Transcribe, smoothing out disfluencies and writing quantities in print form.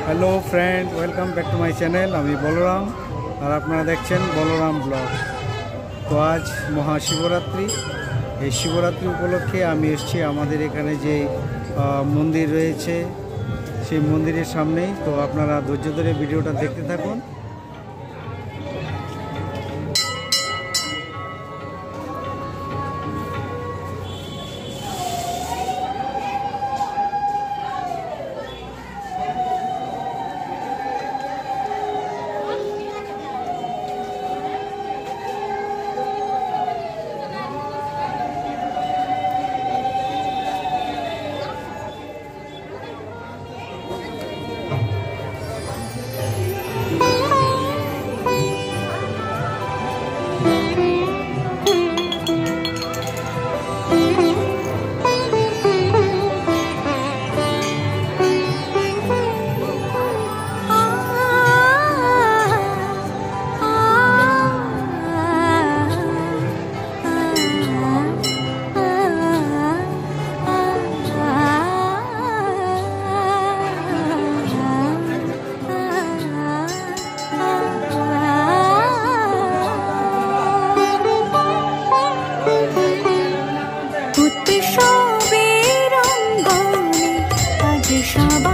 Hello friend, welcome back to my channel. আমি বলরাম আর আপনারা দেখছেন বলরাম ব্লগ। তো আজ মহাশিবরাত্রি। এই শিবরাত্রি উপলক্ষে আমি এসেছি আমাদের এখানে যে মন্দির রয়েছে সেই মন্দিরের সামনেই। তো আপনারা ধৈর্য ধরে ভিডিওটা দেখতে থাকুন। সবে রঙ্গনে আজ সবাই